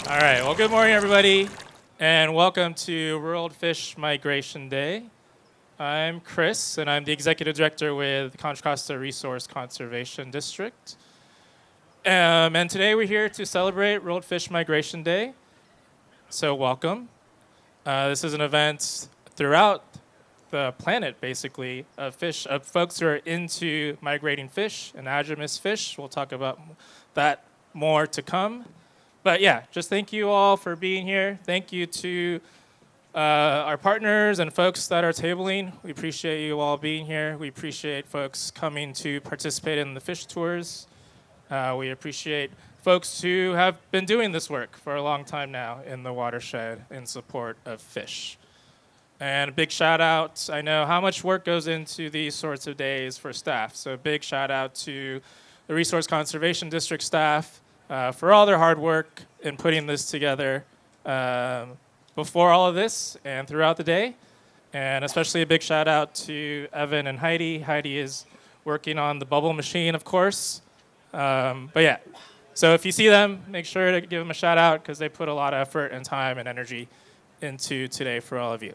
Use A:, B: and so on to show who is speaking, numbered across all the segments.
A: All right. Well, good morning, everybody, and welcome to World Fish Migration Day. I'm Chris, and I'm the executive director with Contra Costa Resource Conservation District. And today we're here to celebrate World Fish Migration Day. So welcome. This is an event throughout the planet, basically, of folks who are into migrating fish and anadromous fish. We'll talk about that more to come. But yeah, just thank you all for being here. Thank you to our partners and folks that are tabling. We appreciate you all being here. We appreciate folks coming to participate in the fish tours. We appreciate folks who have been doing this work for a long time now in the watershed in support of fish. And a big shout out, I know how much work goes into these sorts of days for staff. So a big shout out to the Resource Conservation District staff for all their hard work in putting this together before all of this and throughout the day. And especially a big shout out to Evan and Heidi. Heidi is working on the bubble machine, of course. But yeah, so if you see them, make sure to give them a shout out because they put a lot of effort and time and energy into today for all of you.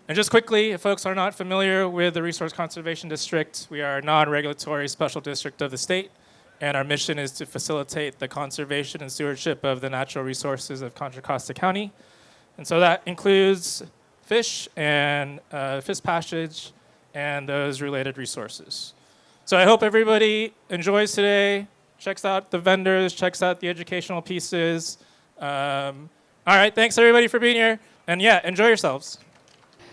A: And just quickly, if folks are not familiar with the Resource Conservation District, we are a non-regulatory special district of the state, and our mission is to facilitate the conservation and stewardship of the natural resources of Contra Costa County. And so that includes fish and fish passage and those related resources. So I hope everybody enjoys today, checks out the vendors, checks out the educational pieces. All right, thanks everybody for being here. And yeah, enjoy yourselves.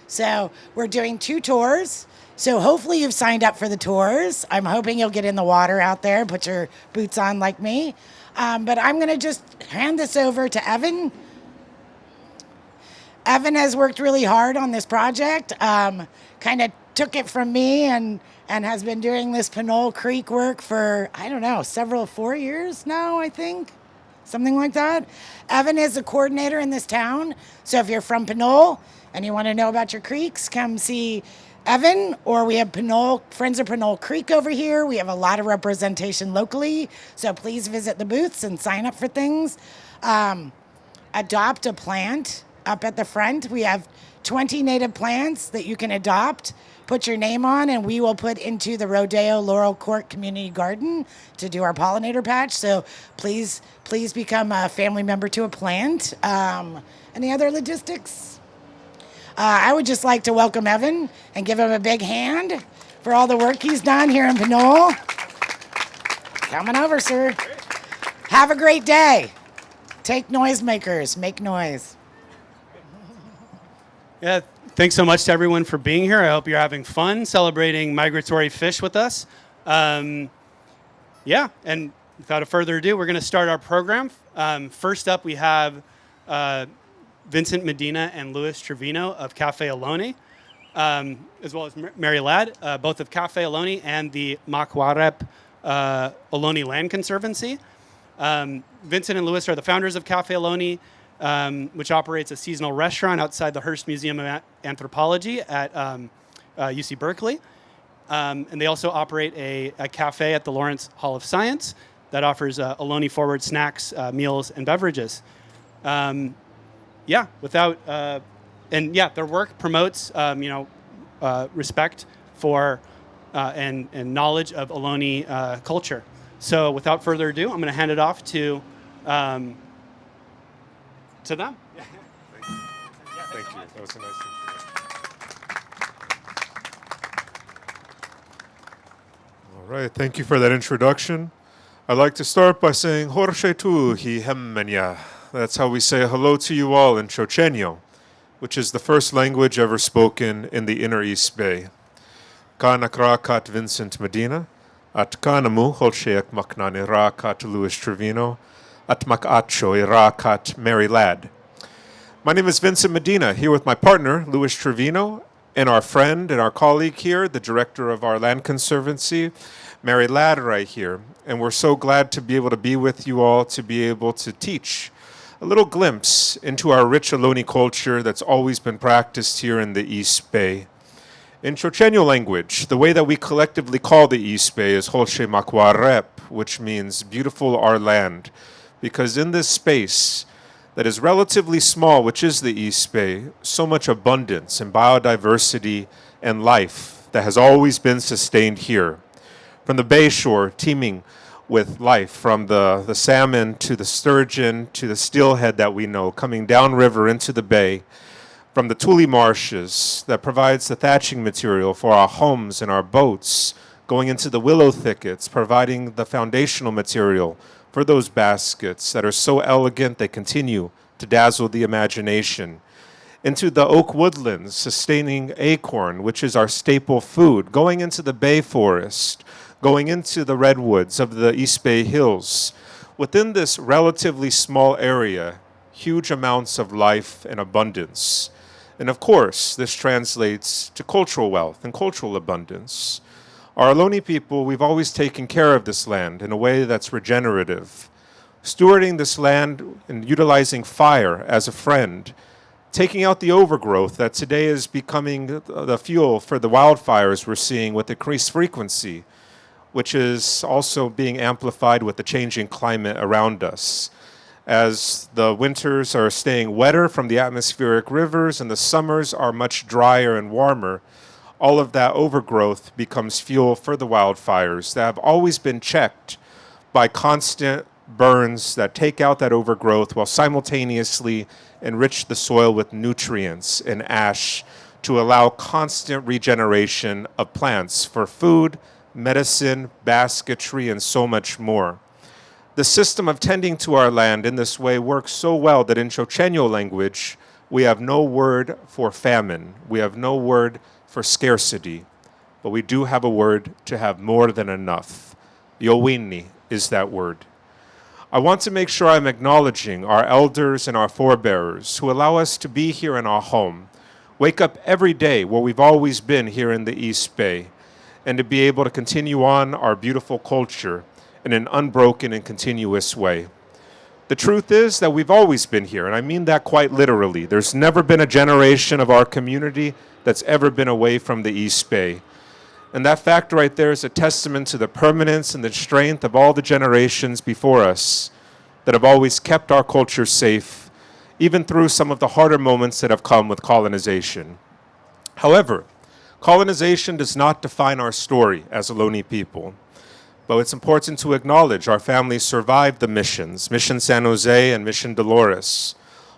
B: So we're doing 2 tours. So hopefully you've signed up for the tours. I'm hoping you'll get in the water out there, put your boots on like me. But I'm going to just hand this over to Evan. Evan has worked really hard on this project, kind of took it from me and has been doing this Pinole Creek work for, I don't know, 4 years now, I think. Something like that. Evan is a coordinator in this town. So if you're from Pinole and you want to know about your creeks, come see Evan, or we have Friends of Pinole Creek over here. We have a lot of representation locally, so please visit the booths and sign up for things. Adopt a plant up at the front. We have 20 native plants that you can adopt, put your name on, and we will put into the Rodeo Laurel Court Community Garden to do our pollinator patch. So please become a family member to a plant. Any other logistics? I would just like to welcome Evan and give him a big hand for all the work he's done here in Pinole. Coming over, sir. Have a great day. Take noisemakers, make noise.
C: Yeah, thanks so much to everyone for being here. I hope you're having fun celebrating migratory fish with us. And without further ado, we're going to start our program. First up, we have Vincent Medina and Luis Trevino of Cafe Ohlone, as well as Mary Ladd, both of Cafe Ohlone and the Makwarep Ohlone Land Conservancy. Vincent and Luis are the founders of Cafe Ohlone, which operates a seasonal restaurant outside the Hearst Museum of Anthropology at UC Berkeley. And they also operate a cafe at the Lawrence Hall of Science that offers Ohlone-forward snacks, meals, and beverages. Their work promotes, respect for and knowledge of Ohlone culture. So without further ado, I'm going to hand it off to them.
D: Thank you. That was a nice introduction. All right. Thank you for that introduction. I'd like to start by saying Horshe tu hi hemmenya. That's how we say hello to you all in Chochenyo, which is the first language ever spoken in the Inner East Bay. Kanakra kat Vincent Medina, at kanamu Holsheak maknani ra kat Luis Trevino, at makacho ra kat Mary Ladd. My name is Vincent Medina, here with my partner, Luis Trevino, and our friend and our colleague here, the director of our land conservancy, Mary Ladd, right here. And we're so glad to be able to be with you all, to be able to teach a little glimpse into our rich Ohlone culture that's always been practiced here in the East Bay. In Chochenyo language, the way that we collectively call the East Bay is Holshe Makwarep, which means beautiful our land, because in this space that is relatively small, which is the East Bay, so much abundance and biodiversity and life that has always been sustained here. From the bay shore teeming with life, from the salmon to the sturgeon to the steelhead that we know, coming downriver into the bay, from the tule marshes that provides the thatching material for our homes and our boats, going into the willow thickets, providing the foundational material for those baskets that are so elegant they continue to dazzle the imagination, into the oak woodlands, sustaining acorn, which is our staple food, going into the bay forest, going into the redwoods of the East Bay Hills. Within this relatively small area, huge amounts of life and abundance. And of course, this translates to cultural wealth and cultural abundance. Our Ohlone people, we've always taken care of this land in a way that's regenerative, stewarding this land and utilizing fire as a friend, taking out the overgrowth that today is becoming the fuel for the wildfires we're seeing with increased frequency, which is also being amplified with the changing climate around us. As the winters are staying wetter from the atmospheric rivers and the summers are much drier and warmer, all of that overgrowth becomes fuel for the wildfires that have always been checked by constant burns that take out that overgrowth while simultaneously enrich the soil with nutrients and ash to allow constant regeneration of plants for food, medicine, basketry, and so much more. The system of tending to our land in this way works so well that in Chochenyo language, we have no word for famine. We have no word for scarcity, but we do have a word to have more than enough. Yowini is that word. I want to make sure I'm acknowledging our elders and our forebearers who allow us to be here in our home, wake up every day where we've always been here in the East Bay, and to be able to continue on our beautiful culture in an unbroken and continuous way. The truth is that we've always been here, and I mean that quite literally. There's never been a generation of our community that's ever been away from the East Bay. And that fact right there is a testament to the permanence and the strength of all the generations before us that have always kept our culture safe, even through some of the harder moments that have come with colonization. However, colonization does not define our story as Ohlone people. But it's important to acknowledge our families survived the missions, Mission San Jose and Mission Dolores.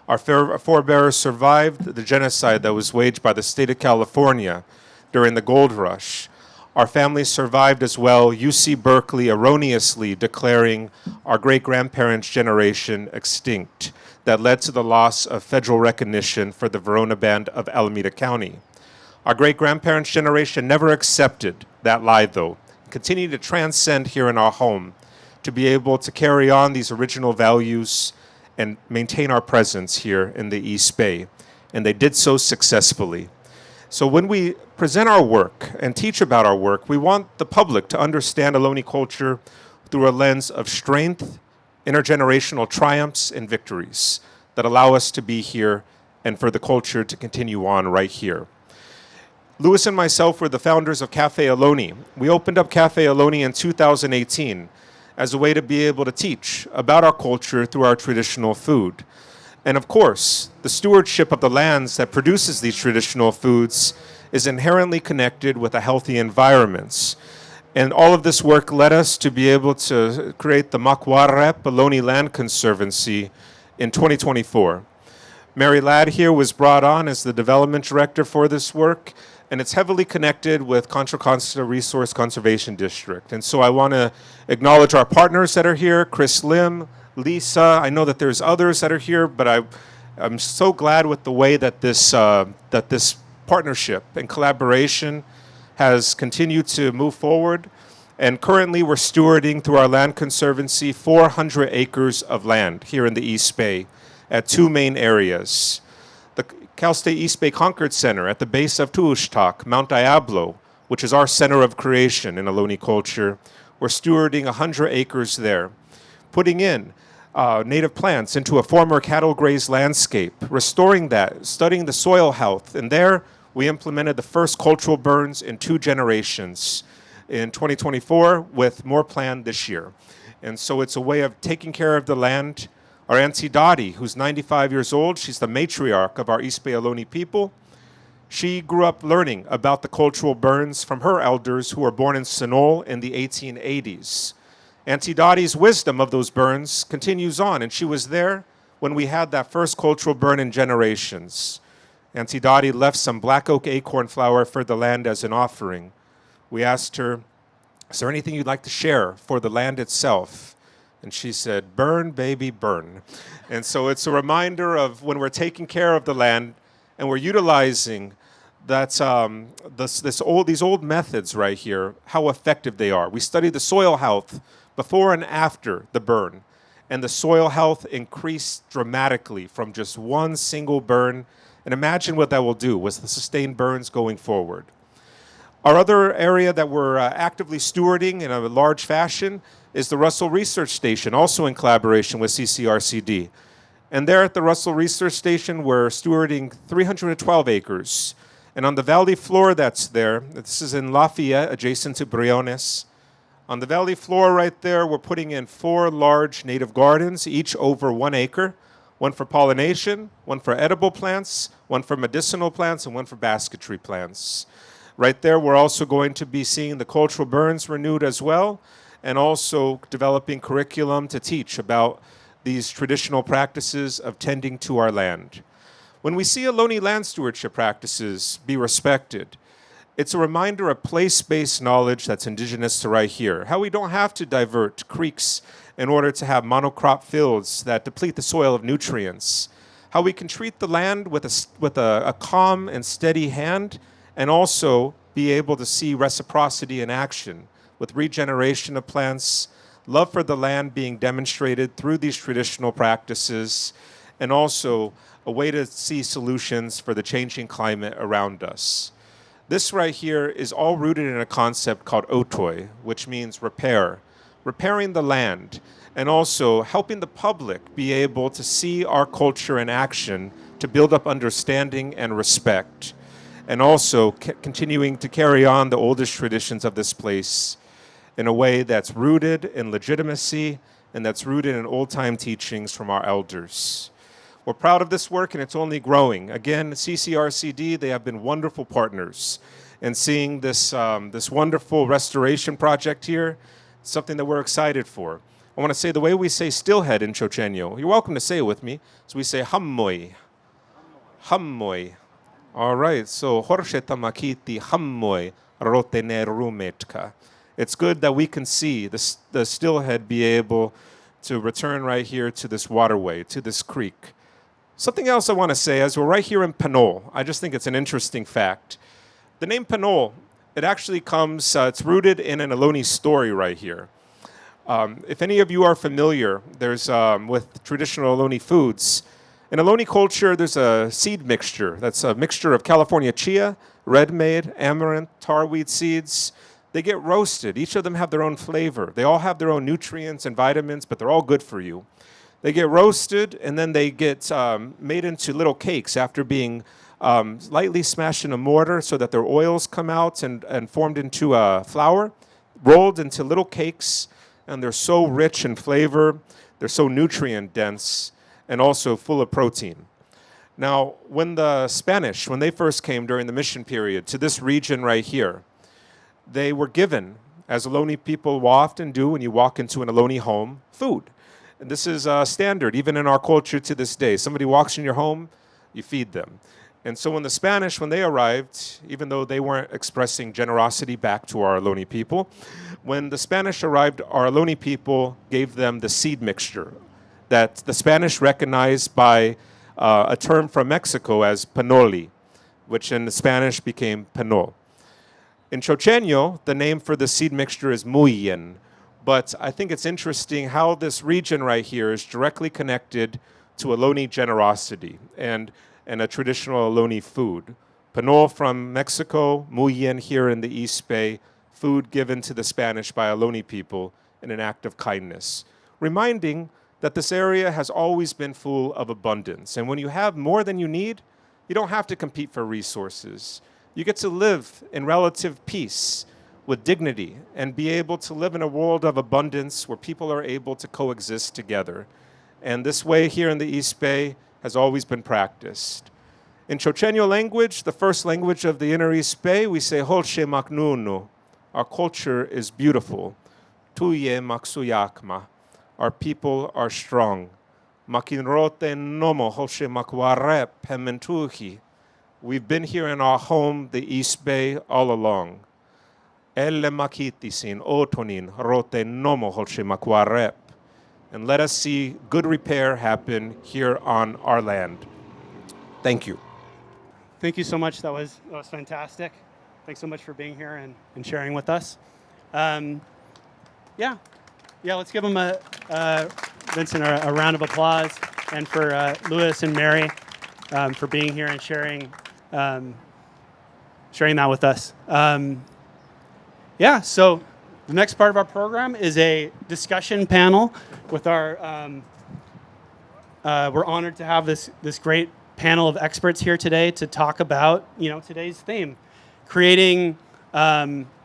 D: Our forebears survived the genocide that was waged by the state of California during the gold rush. Our families survived as well UC Berkeley erroneously declaring our great-grandparents' generation extinct that led to the loss of federal recognition for the Verona Band of Alameda County. Our great-grandparents' generation never accepted that lie, though. Continue to transcend here in our home to be able to carry on these original values and maintain our presence here in the East Bay. And they did so successfully. So when we present our work and teach about our work, we want the public to understand Ohlone culture through a lens of strength, intergenerational triumphs, and victories that allow us to be here and for the culture to continue on right here. Louis and myself were the founders of Cafe Ohlone. We opened up Cafe Ohlone in 2018 as a way to be able to teach about our culture through our traditional food. And of course, the stewardship of the lands that produces these traditional foods is inherently connected with a healthy environment. And all of this work led us to be able to create the Makwarep Ohlone Land Conservancy in 2024. Mary Ladd here was brought on as the development director for this work, and it's heavily connected with Contra Costa Resource Conservation District. And so I want to acknowledge our partners that are here, Chris Lim, Lisa. I know that there's others that are here, but I'm so glad with the way that this partnership and collaboration has continued to move forward. And currently we're stewarding through our land conservancy 400 acres of land here in the East Bay at two main areas. The Cal State East Bay Concord Center at the base of Tuxtla, Mount Diablo, which is our center of creation in Ohlone culture. We're stewarding 100 acres there, putting in native plants into a former cattle grazed landscape, restoring that, studying the soil health. And there we implemented the first cultural burns in 2 generations in 2024 with more planned this year. And so it's a way of taking care of the land. Our Auntie Dottie, who's 95 years old, she's the matriarch of our East Bay Ohlone people. She grew up learning about the cultural burns from her elders who were born in Sunol in the 1880s. Auntie Dottie's wisdom of those burns continues on, and she was there when we had that first cultural burn in generations. Auntie Dottie left some black oak acorn flower for the land as an offering. We asked her, is there anything you'd like to share for the land itself? And she said, burn, baby, burn. And so it's a reminder of when we're taking care of the land and we're utilizing that, these old methods right here, how effective they are. We studied the soil health before and after the burn. And the soil health increased dramatically from just one single burn. And imagine what that will do with the sustained burns going forward. Our other area that we're actively stewarding in a large fashion is the Russell Research Station, also in collaboration with CCRCD. And there at the Russell Research Station, we're stewarding 312 acres. And on the valley floor that's there, this is in Lafayette, adjacent to Briones. On the valley floor right there, we're putting in 4 large native gardens, each over 1 acre. One for pollination, one for edible plants, one for medicinal plants, and one for basketry plants. Right there, we're also going to be seeing the cultural burns renewed as well, and also developing curriculum to teach about these traditional practices of tending to our land. When we see Ohlone land stewardship practices be respected, it's a reminder of place-based knowledge that's indigenous to right here, how we don't have to divert creeks in order to have monocrop fields that deplete the soil of nutrients, how we can treat the land with a calm and steady hand, and also be able to see reciprocity in action with regeneration of plants, love for the land being demonstrated through these traditional practices, and also a way to see solutions for the changing climate around us. This right here is all rooted in a concept called Otoy, which means repair, repairing the land, and also helping the public be able to see our culture in action to build up understanding and respect, and also continuing to carry on the oldest traditions of this place in a way that's rooted in legitimacy and that's rooted in old-time teachings from our elders. We're proud of this work, and it's only growing. Again, CCRCD, they have been wonderful partners in seeing this, this wonderful restoration project here, something that we're excited for. I want to say the way we say stillhead in Chochenyo, you're welcome to say it with me, so we say hammoy. Hammoy. All right, so Jorge Tamakiti hammoy rotene rumetka. It's good that we can see the stillhead be able to return right here to this waterway, to this creek. Something else I want to say, as we're right here in Pinole, I just think it's an interesting fact. The name Pinole, it actually comes, it's rooted in an Ohlone story right here. If any of you are familiar, there's with traditional Ohlone foods. In Ohlone culture, there's a seed mixture. That's a mixture of California chia, red maize, amaranth, tarweed seeds. They get roasted. Each of them have their own flavor. They all have their own nutrients and vitamins, but they're all good for you. They get roasted, and then they get made into little cakes after being lightly smashed in a mortar so that their oils come out and formed into a flour, rolled into little cakes, and they're so rich in flavor, they're so nutrient dense, and also full of protein. Now, when the Spanish, when they first came during the mission period to this region right here, they were given, as Ohlone people will often do when you walk into an Ohlone home, food. And this is standard, even in our culture to this day. Somebody walks in your home, you feed them. And so when the Spanish, when they arrived, even though they weren't expressing generosity back to our Ohlone people, when the Spanish arrived, our Ohlone people gave them the seed mixture that the Spanish recognized by a term from Mexico as pinole, which in the Spanish became pinole. In Chochenyo, the name for the seed mixture is muyen. But I think it's interesting how this region right here is directly connected to Ohlone generosity and a traditional Ohlone food. Pinole from Mexico, muyen here in the East Bay, food given to the Spanish by Ohlone people in an act of kindness. Reminding that this area has always been full of abundance. And when you have more than you need, you don't have to compete for resources. You get to live in relative peace with dignity and be able to live in a world of abundance where people are able to coexist together. And this way here in the East Bay has always been practiced. In Chochenyo language, the first language of the Inner East Bay, we say Holshe Maknunu. Our culture is beautiful. Tuye Maksuyakma. Our people are strong. Makinrote Nomo Holshe Makware Pementuhi. We've been here in our home, the East Bay, all along. Elle makitisin otonin rote nomo Holshe Makware. And let us see good repair happen here on our land. Thank you.
C: Thank you so much. That was fantastic. Thanks so much for being here and sharing with us. Yeah, let's give them Vincent a round of applause, and for Louis and Mary for being here and sharing that with us. So the next part of our program is a discussion panel with our, we're honored to have this great panel of experts here today to talk about, today's theme, creating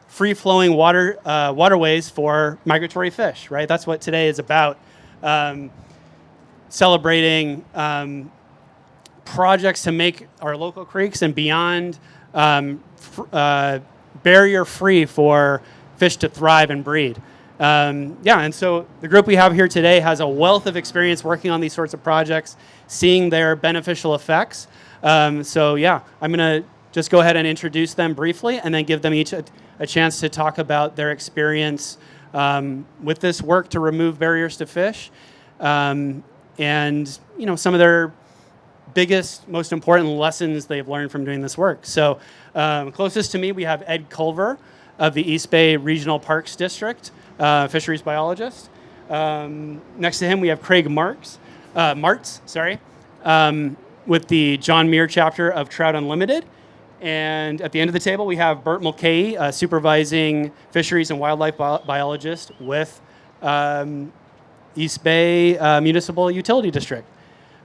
C: free-flowing waterways for migratory fish, right? That's what today is about. Celebrating projects to make our local creeks and beyond barrier-free for fish to thrive and breed. And so the group we have here today has a wealth of experience working on these sorts of projects, seeing their beneficial effects. I'm going to just go ahead and introduce them briefly and then give them each a chance to talk about their experience with this work to remove barriers to fish, and some of their biggest, most important lessons they've learned from doing this work. So closest to me, we have Ed Culver of the East Bay Regional Parks District, fisheries biologist. Next to him, we have Craig Martz, with the John Muir chapter of Trout Unlimited. And at the end of the table, we have Bert Mulcahy, supervising fisheries and wildlife biologist with East Bay Municipal Utility District.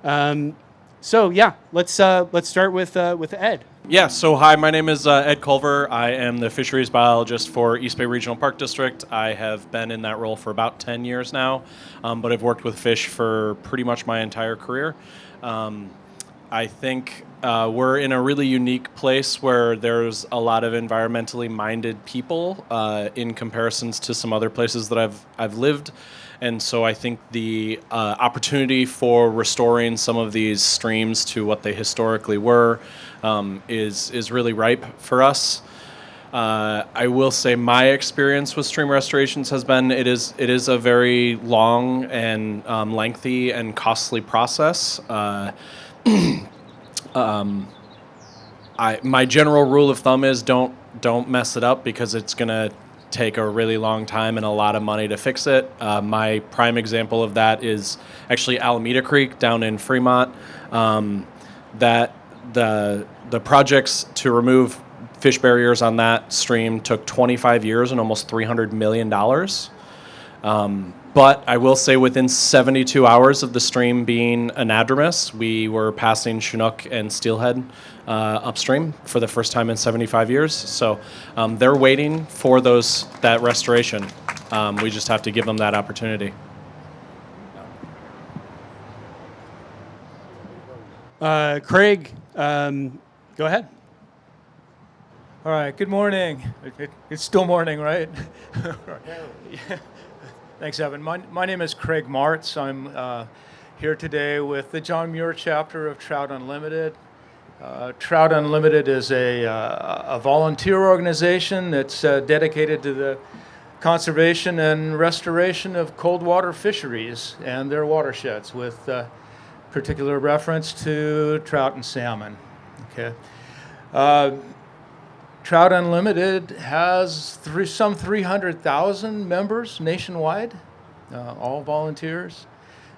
C: Let's start with Ed.
E: Yeah, so hi, my name is Ed Culver. I am the fisheries biologist for East Bay Regional Park District. I have been in that role for about 10 years now, but I've worked with fish for pretty much my entire career. I think we're in a really unique place where there's a lot of environmentally minded people in comparisons to some other places that I've lived. And so I think the opportunity for restoring some of these streams to what they historically were is really ripe for us. I will say my experience with stream restorations has been it is a very long and lengthy and costly process. My general rule of thumb is don't mess it up, because it's gonna take a really long time and a lot of money to fix it. My prime example of that is actually Alameda Creek down in Fremont. That the projects to remove fish barriers on that stream took 25 years and almost $300 million. But I will say within 72 hours of the stream being anadromous, we were passing Chinook and Steelhead upstream for the first time in 75 years. So they're waiting for that restoration. We just have to give them that opportunity.
C: Craig, go ahead.
F: All right, good morning. It's still morning, right? Thanks, Evan. My name is Craig Martz. I'm here today with the John Muir chapter of Trout Unlimited. Trout Unlimited is a volunteer organization that's dedicated to the conservation and restoration of cold water fisheries and their watersheds, with particular reference to trout and salmon. Okay. Trout Unlimited has some 300,000 members nationwide, all volunteers.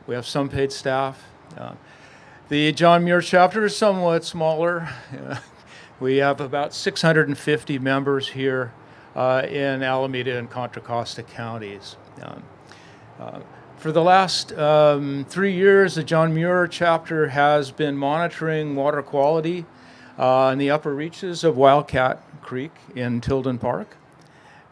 F: We have some paid staff. The John Muir chapter is somewhat smaller. We have about 650 members here in Alameda and Contra Costa counties. For the last 3 years, the John Muir chapter has been monitoring water quality in the upper reaches of Wildcat Creek in Tilden Park.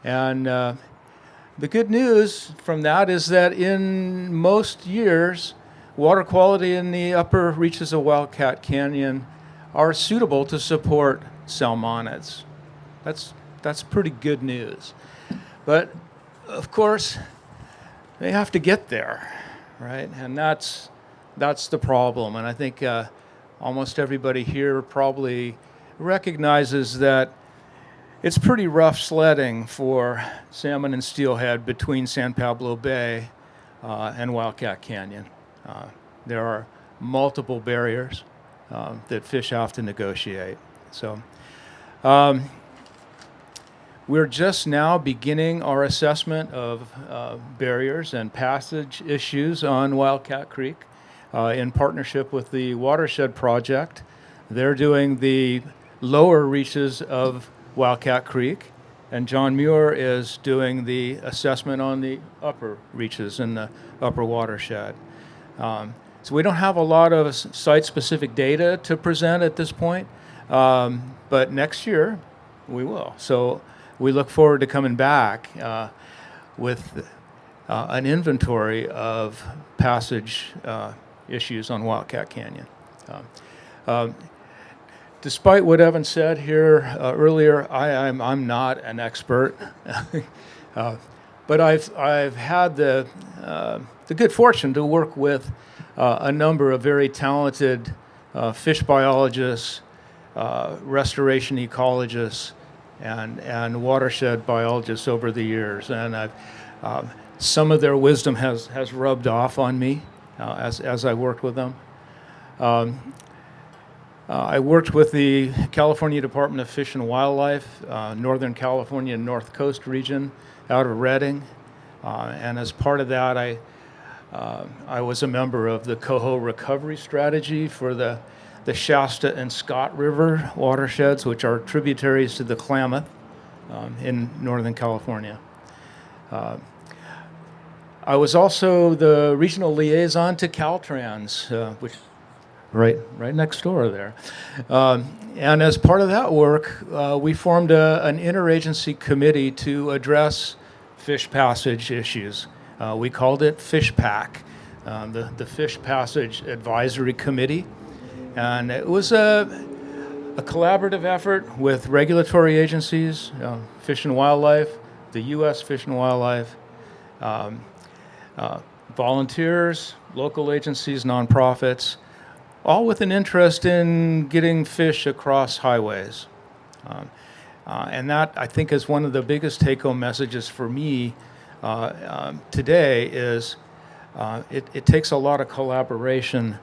F: And the good news from that is that in most years, water quality in the upper reaches of Wildcat Canyon are suitable to support salmonids. That's pretty good news. But of course, they have to get there, right? And that's the problem. And I think almost everybody here probably recognizes that it's pretty rough sledding for salmon and steelhead between San Pablo Bay and Wildcat Canyon. There are multiple barriers that fish have to negotiate. So we're just now beginning our assessment of barriers and passage issues on Wildcat Creek in partnership with the Watershed Project. They're doing the lower reaches of Wildcat Creek, and John Muir is doing the assessment on the upper reaches in the upper watershed. So we don't have a lot of site-specific data to present at this point, but next year we will. So we look forward to coming back with an inventory of passage issues on Wildcat Canyon. Despite what Evan said here earlier, I'm not an expert, but I've had the good fortune to work with a number of very talented fish biologists, restoration ecologists, and watershed biologists over the years, and some of their wisdom has rubbed off on me as I worked with them. I worked with the California Department of Fish and Wildlife, Northern California North Coast region out of Redding. And as part of that, I was a member of the Coho Recovery Strategy for the Shasta and Scott River watersheds, which are tributaries to the Klamath in Northern California. I was also the regional liaison to Caltrans, which right next door there. And as part of that work, we formed an interagency committee to address fish passage issues. We called it FishPAC, the Fish Passage Advisory Committee. And it was a collaborative effort with regulatory agencies, Fish and Wildlife, the U.S. Fish and Wildlife, volunteers, local agencies, nonprofits, all with an interest in getting fish across highways. And that, I think, is one of the biggest take-home messages for me today is it takes a lot of collaboration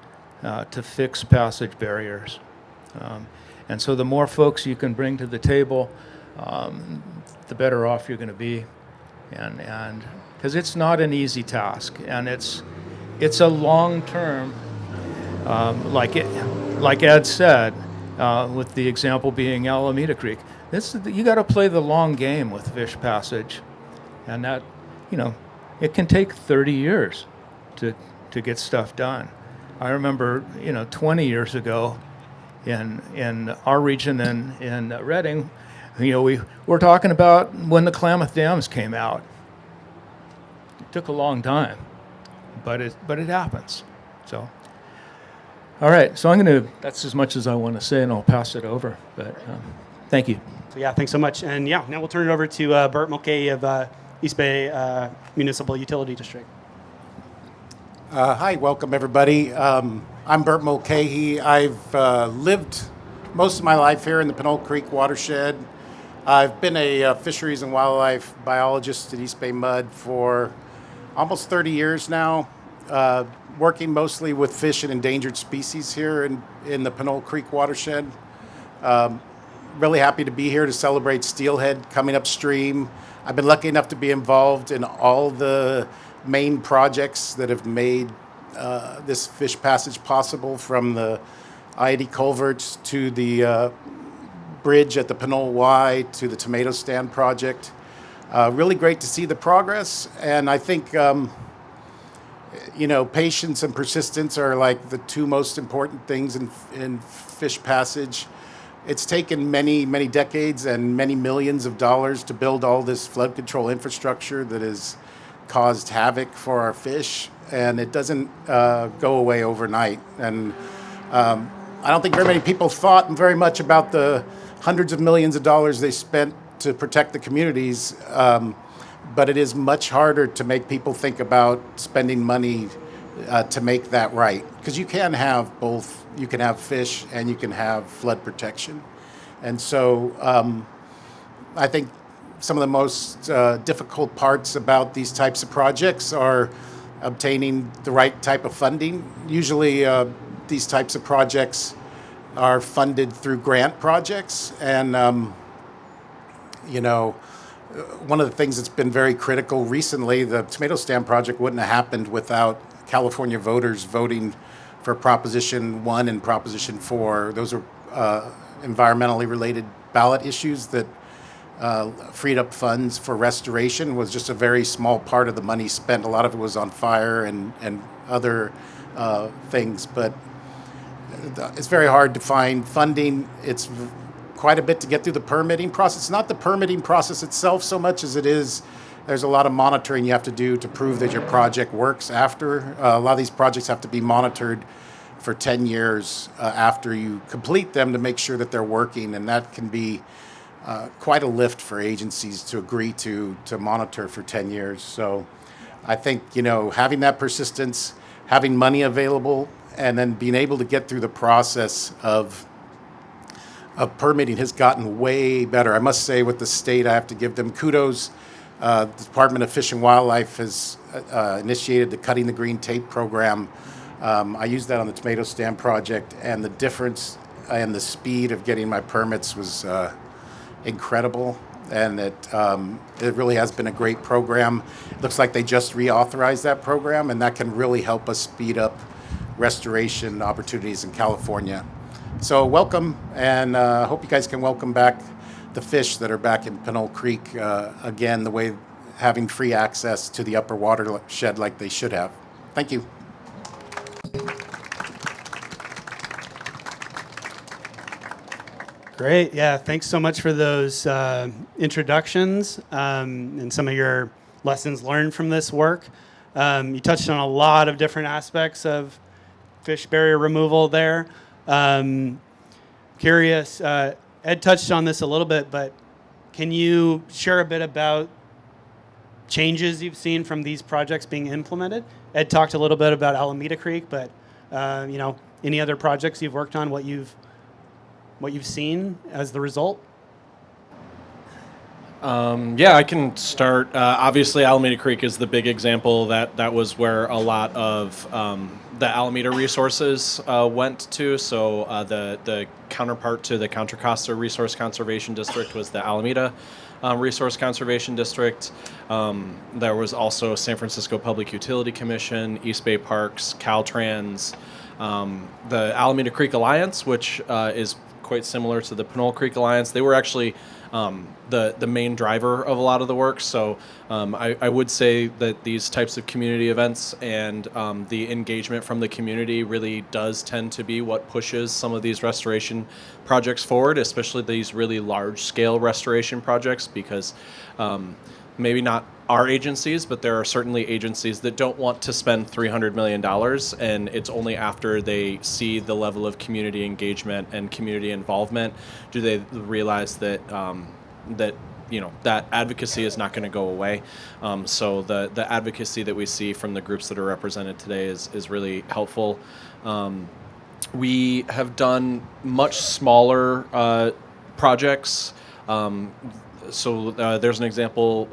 F: to fix passage barriers. And so the more folks you can bring to the table, the better off you're going to be. And because it's not an easy task, and it's a long-term, like Ed said, with the example being Alameda Creek. You got to play the long game with fish passage, and that, it can take 30 years to get stuff done. I remember, 20 years ago, in our region in Redding, we were talking about when the Klamath dams came out. It took a long time, but it happens. So, all right. So that's as much as I want to say, and I'll pass it over. But thank you.
C: So yeah, thanks so much. And yeah, now we'll turn it over to Bert Mulcahy of East Bay Municipal Utility District.
G: Hi, welcome everybody. I'm Bert Mulcahy. I've lived most of my life here in the Pinole Creek watershed. I've been a fisheries and wildlife biologist at East Bay Mud for almost 30 years now, working mostly with fish and endangered species here in the Pinole Creek watershed. Really happy to be here to celebrate steelhead coming upstream. I've been lucky enough to be involved in all the main projects that have made this fish passage possible, from the I-80 culverts to the bridge at the Pinole Y to the tomato stand project. Really great to see the progress, and I think patience and persistence are like the two most important things in fish passage. it's taken many, many decades and many millions of dollars to build all this flood control infrastructure that has caused havoc for our fish, and it doesn't go away overnight. And I don't think very many people thought very much about the hundreds of millions of dollars they spent to protect the communities, but it is much harder to make people think about spending money to make that right. Because you can have both. You can have fish and you can have flood protection. And so I think some of the most difficult parts about these types of projects are obtaining the right type of funding. Usually these types of projects are funded through grant projects, and one of the things that's been very critical recently, the tomato stand project wouldn't have happened without California voters voting for Proposition 1 and Proposition 4. Those are environmentally related ballot issues that freed up funds for restoration. Was just a very small part of the money spent. A lot of it was on fire and other things, but it's very hard to find funding. It's quite a bit to get through the permitting process. It's not the permitting process itself so much as it is there's a lot of monitoring you have to do to prove that your project works after. A lot of these projects have to be monitored for 10 years after you complete them to make sure that they're working, and that can be quite a lift for agencies to agree to monitor for 10 years. So I think, having that persistence, having money available, and then being able to get through the process of permitting has gotten way better. I must say, with the state, I have to give them kudos. The Department of Fish and Wildlife has initiated the Cutting the Green Tape program. I used that on the tomato stand project, and the difference and the speed of getting my permits was incredible. And it really has been a great program. It looks like they just reauthorized that program, and that can really help us speed up restoration opportunities in California. So welcome, and I hope you guys can welcome back the fish that are back in Pinole Creek again, the way having free access to the upper watershed like they should have. Thank you.
C: Great. Yeah. Thanks so much for those introductions and some of your lessons learned from this work. You touched on a lot of different aspects of fish barrier removal there. Curious, Ed touched on this a little bit, but can you share a bit about changes you've seen from these projects being implemented? Ed talked a little bit about Alameda Creek, but any other projects you've worked on, what you've seen as the result?
E: Yeah, I can start. Obviously, Alameda Creek is the big example. That was where a lot of the Alameda resources went to. So the counterpart to the Contra Costa Resource Conservation District was the Alameda Resource Conservation District. There was also San Francisco Public Utility Commission, East Bay Parks, Caltrans, the Alameda Creek Alliance, which is quite similar to the Pinole Creek Alliance. They were actually the main driver of a lot of the work. So I would say that these types of community events and the engagement from the community really does tend to be what pushes some of these restoration projects forward, especially these really large-scale restoration projects, because maybe not our agencies, but there are certainly agencies that don't want to spend $300 million, and it's only after they see the level of community engagement and community involvement do they realize that that advocacy is not going to go away. So the advocacy that we see from the groups that are represented today is really helpful. We have done much smaller projects. So there's an example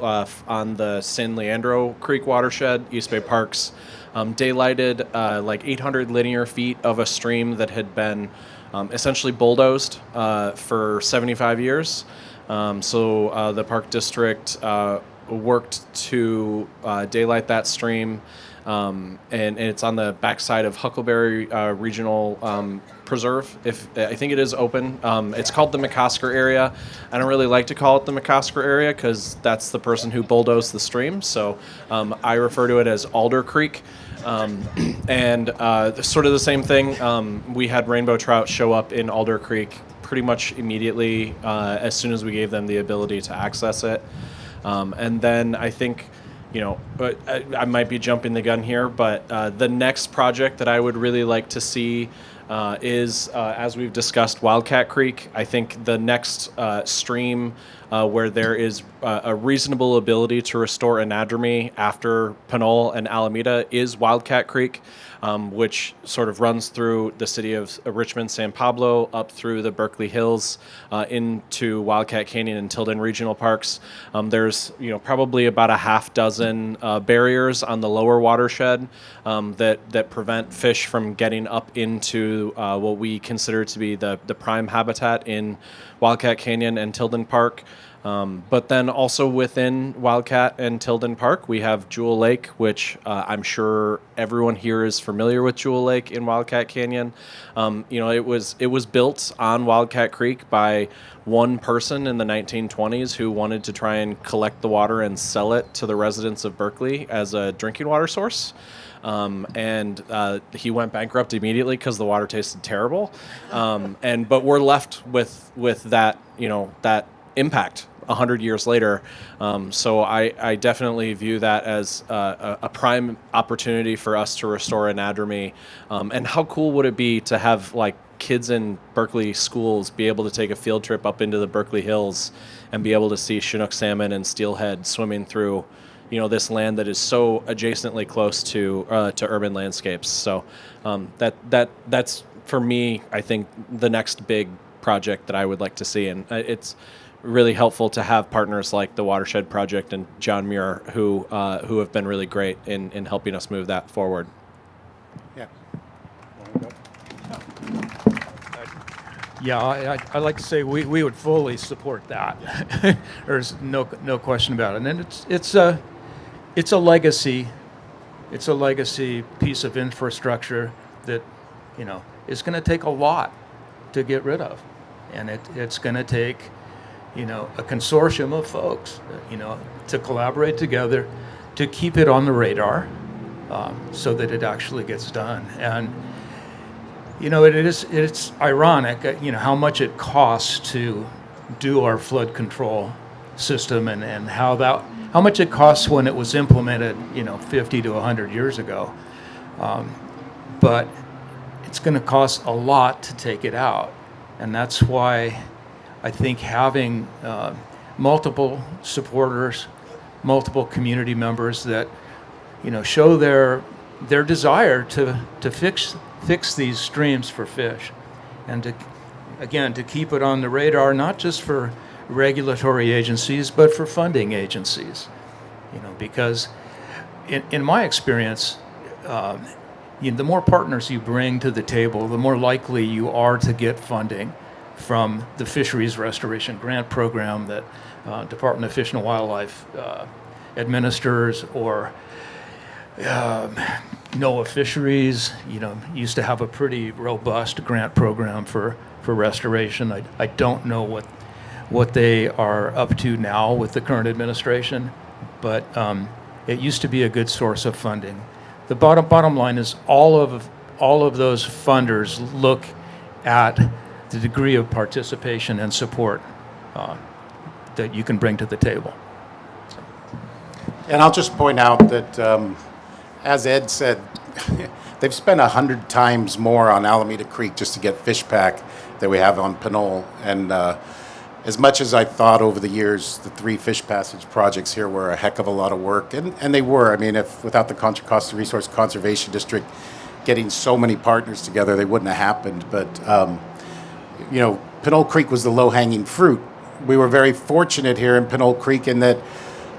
E: on the San Leandro Creek watershed, East Bay Parks, daylighted like 800 linear feet of a stream that had been essentially bulldozed for 75 years. So the park district worked to daylight that stream, and it's on the backside of Huckleberry Regional Preserve. I think it is open. It's called the McCosker area. I don't really like to call it the McCosker area because that's the person who bulldozed the stream. So I refer to it as Alder Creek. And sort of the same thing. We had rainbow trout show up in Alder Creek pretty much immediately as soon as we gave them the ability to access it. And then I think, but I might be jumping the gun here, but the next project that I would really like to see is, as we've discussed, Wildcat Creek. I think the next stream where there is a reasonable ability to restore anadromy after Pinole and Alameda is Wildcat Creek, which sort of runs through the city of Richmond, San Pablo, up through the Berkeley Hills, into Wildcat Canyon and Tilden Regional Parks. There's probably about a half dozen barriers on the lower watershed that prevent fish from getting up into what we consider to be the prime habitat in Wildcat Canyon and Tilden Park. But then also within Wildcat and Tilden Park, we have Jewel Lake, which I'm sure everyone here is familiar with Jewel Lake in Wildcat Canyon. It was built on Wildcat Creek by one person in the 1920s who wanted to try and collect the water and sell it to the residents of Berkeley as a drinking water source. And he went bankrupt immediately because the water tasted terrible. But we're left with that, that impact 100 years later. So I definitely view that as a prime opportunity for us to restore anadromy. And how cool would it be to have kids in Berkeley schools be able to take a field trip up into the Berkeley Hills and be able to see Chinook salmon and steelhead swimming through this land that is so adjacently close to urban landscapes. So that's for me, I think, the next big project that I would like to see. And it's really helpful to have partners like the Watershed Project and John Muir who have been really great in helping us move that forward.
G: Yeah.
F: Yeah, I'd like to say we would fully support that. There's no question about it. And it's a legacy. It's a legacy piece of infrastructure that is going to take a lot to get rid of, and it's going to take a consortium of folks to collaborate together to keep it on the radar, so that it actually gets done. And it's ironic, how much it costs to do our flood control system, and how much it costs when it was implemented, 50 to 100 years ago. But it's going to cost a lot to take it out, and that's why I think having multiple supporters, multiple community members that show their desire to fix these streams for fish, and to keep it on the radar, not just for regulatory agencies but for funding agencies, because in my experience, the more partners you bring to the table, the more likely you are to get funding from the Fisheries Restoration Grant Program that Department of Fish and Wildlife administers, or NOAA Fisheries, used to have a pretty robust grant program for restoration. I don't know what they are up to now with the current administration, but it used to be a good source of funding. The bottom line is all of those funders look at the degree of participation and support that you can bring to the table.
G: And I'll just point out that, as Ed said, they've spent 100 times more on Alameda Creek just to get fish pack than we have on Pinole. And as much as I thought over the years, the 3 fish passage projects here were a heck of a lot of work, and they were. I mean, if without the Contra Costa Resource Conservation District getting so many partners together, they wouldn't have happened. But Pinole Creek was the low-hanging fruit. We were very fortunate here in Pinole Creek in that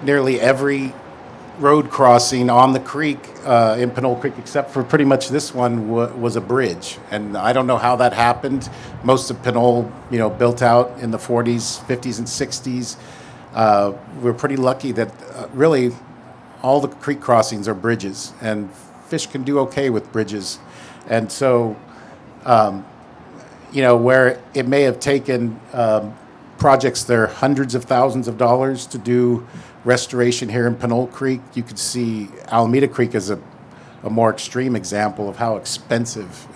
G: nearly every road crossing on the creek in Pinole Creek, except for pretty much this one, was a bridge. And I don't know how that happened. Most of Pinole, built out in the 40s, 50s, and 60s. We're pretty lucky that really all the creek crossings are bridges, and fish can do okay with bridges. And so, where it may have taken projects that are hundreds of thousands of dollars to do restoration here in Pinole Creek, you could see Alameda Creek as a more extreme example of how expensive,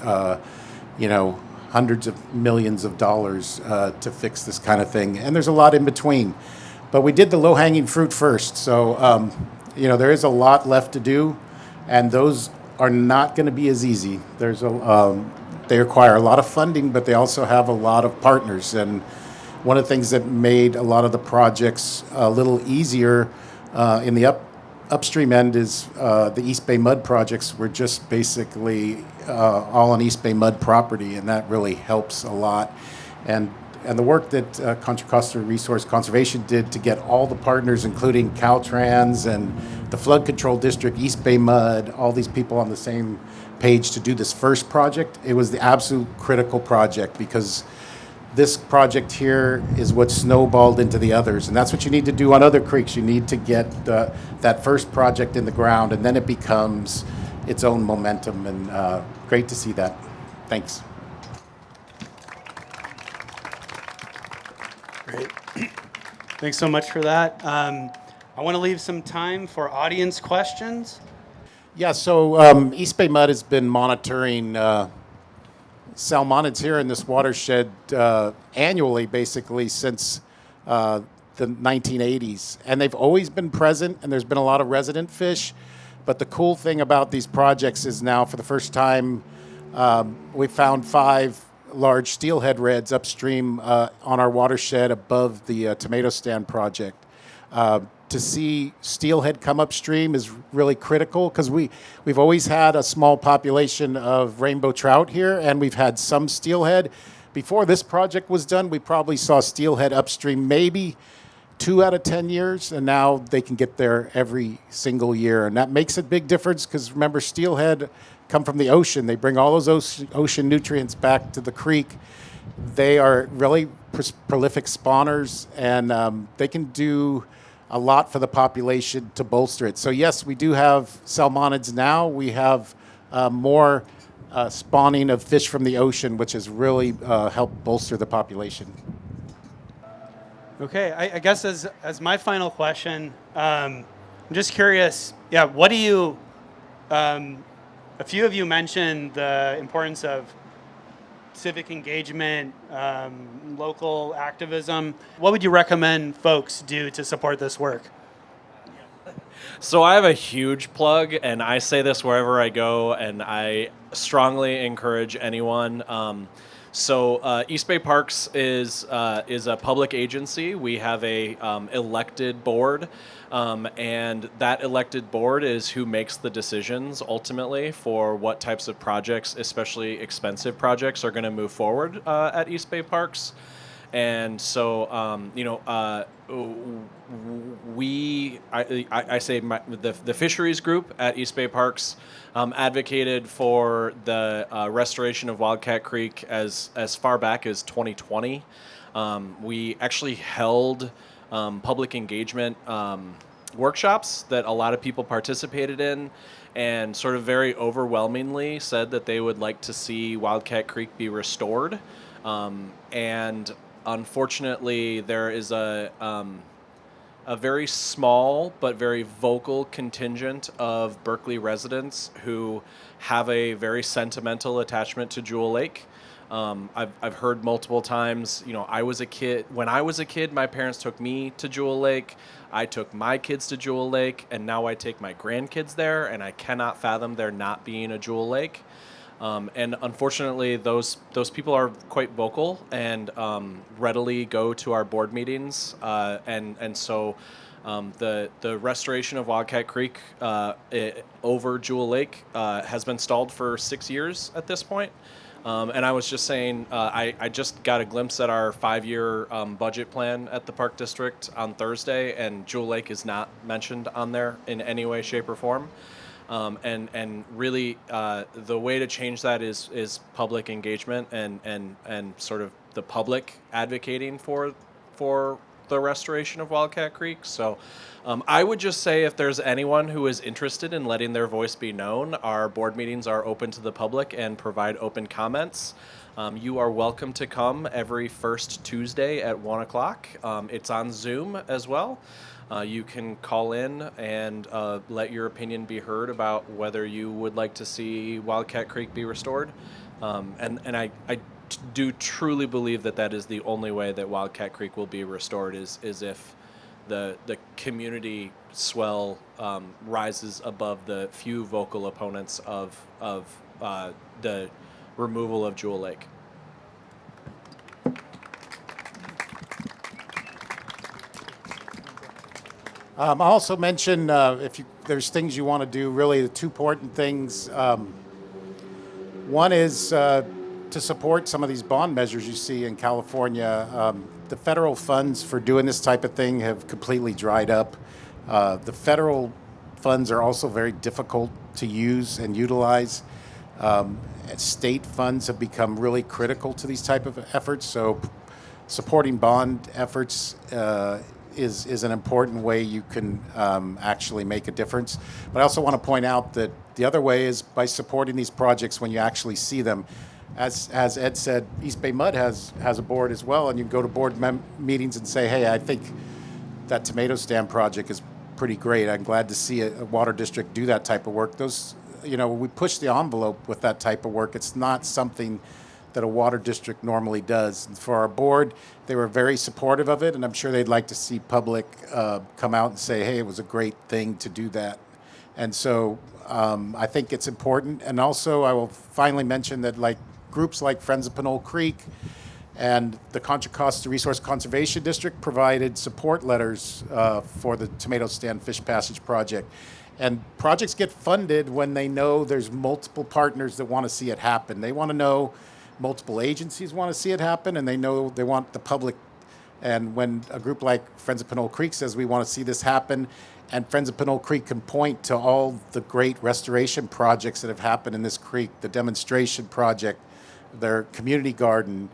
G: hundreds of millions of dollars to fix this kind of thing. And there's a lot in between. But we did the low-hanging fruit first. So, there is a lot left to do, and those are not going to be as easy. They require a lot of funding, but they also have a lot of partners. And one of the things that made a lot of the projects a little easier in the upstream end is the East Bay Mud projects were just basically all on East Bay Mud property, and that really helps a lot. And the work that Contra Costa Resource Conservation did to get all the partners, including Caltrans and the Flood Control District, East Bay Mud, all these people on the same page to do this first project, it was the absolute critical project, because this project here is what snowballed into the others. And that's what you need to do on other creeks. You need to get that first project in the ground, and then it becomes its own momentum. And great to see that. Thanks.
C: Great. Thanks so much for that. I want to leave some time for audience questions.
G: Yeah, so East Bay Mud has been monitoring salmonids here in this watershed annually, basically, since the 1980s. And they've always been present, and there's been a lot of resident fish. But the cool thing about these projects is now, for the first time, we found 5 large steelhead reds upstream on our watershed above the tomato stand project. To see steelhead come upstream is really critical, because we've always had a small population of rainbow trout here, and we've had some steelhead. Before this project was done, we probably saw steelhead upstream maybe 2 out of 10 years, and now they can get there every single year. And that makes a big difference, because remember, steelhead come from the ocean. They bring all those ocean nutrients back to the creek. They are really prolific spawners, and they can do a lot for the population to bolster it. So yes, we do have salmonids now. We have more spawning of fish from the ocean, which has really helped bolster the population.
C: Okay, I guess as my final question, I'm just curious. Yeah, what do you? A few of you mentioned the importance of civic engagement, local activism. What would you recommend folks do to support this work?
E: So I have a huge plug, and I say this wherever I go, and I strongly encourage anyone. East Bay Parks is a public agency. We have a elected board, and that elected board is who makes the decisions ultimately for what types of projects, especially expensive projects, are going to move forward at East Bay Parks. And so, the fisheries group at East Bay Parks advocated for the restoration of Wildcat Creek as far back as 2020. We actually held public engagement workshops that a lot of people participated in, and sort of very overwhelmingly said that they would like to see Wildcat Creek be restored. And unfortunately, there is a very small but very vocal contingent of Berkeley residents who have a very sentimental attachment to Jewel Lake. I've heard multiple times, I was a kid. When I was a kid, my parents took me to Jewel Lake. I took my kids to Jewel Lake, and now I take my grandkids there, and I cannot fathom there not being a Jewel Lake. And unfortunately, those people are quite vocal and readily go to our board meetings. So the restoration of Wildcat Creek over Jewel Lake has been stalled for 6 years at this point. And I was just saying, I just got a glimpse at our 5-year budget plan at the Park District on Thursday, and Jewel Lake is not mentioned on there in any way, shape, or form. And really, the way to change that is public engagement and sort of the public advocating for the restoration of Wildcat Creek. So I would just say, if there's anyone who is interested in letting their voice be known, our board meetings are open to the public and provide open comments. You are welcome to come every first Tuesday at 1 o'clock. It's on Zoom as well. You can call in and let your opinion be heard about whether you would like to see Wildcat Creek be restored. And I do truly believe that that is the only way that Wildcat Creek will be restored is if the community swell rises above the few vocal opponents of the removal of Jewel Lake.
G: I'll also mention there's things you want to do, really the two important things. One is to support some of these bond measures you see in California. The federal funds for doing this type of thing have completely dried up. The federal funds are also very difficult to use and utilize. State funds have become really critical to these type of efforts, so supporting bond efforts is an important way you can actually make a difference. But I also want to point out that the other way is by supporting these projects when you actually see them. As Ed said, East Bay Mud has a board as well, and you can go to board meetings and say, hey, I think that tomato stand project is pretty great. I'm glad to see a water district do that type of work. We push the envelope with that type of work. It's not something that a water district normally does. And for our board, they were very supportive of it, and I'm sure they'd like to see public come out and say, hey, it was a great thing to do that. And so I think it's important. And also I will finally mention that groups like Friends of Pinole Creek and the Contra Costa Resource Conservation District provided support letters for the Tomato Stand Fish Passage project. And projects get funded when they know there's multiple partners that want to see it happen. They want to know multiple agencies want to see it happen, and they know they want the public. And when a group like Friends of Pinole Creek says we want to see this happen, and Friends of Pinole Creek can point to all the great restoration projects that have happened in this creek, the demonstration project, their community garden,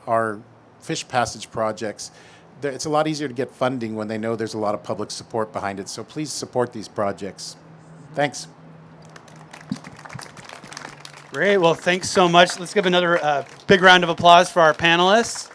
G: our fish passage projects, it's a lot easier to get funding when they know there's a lot of public support behind it. So please support these projects. Thanks.
C: Great. Well, thanks so much. Let's give another big round of applause for our panelists.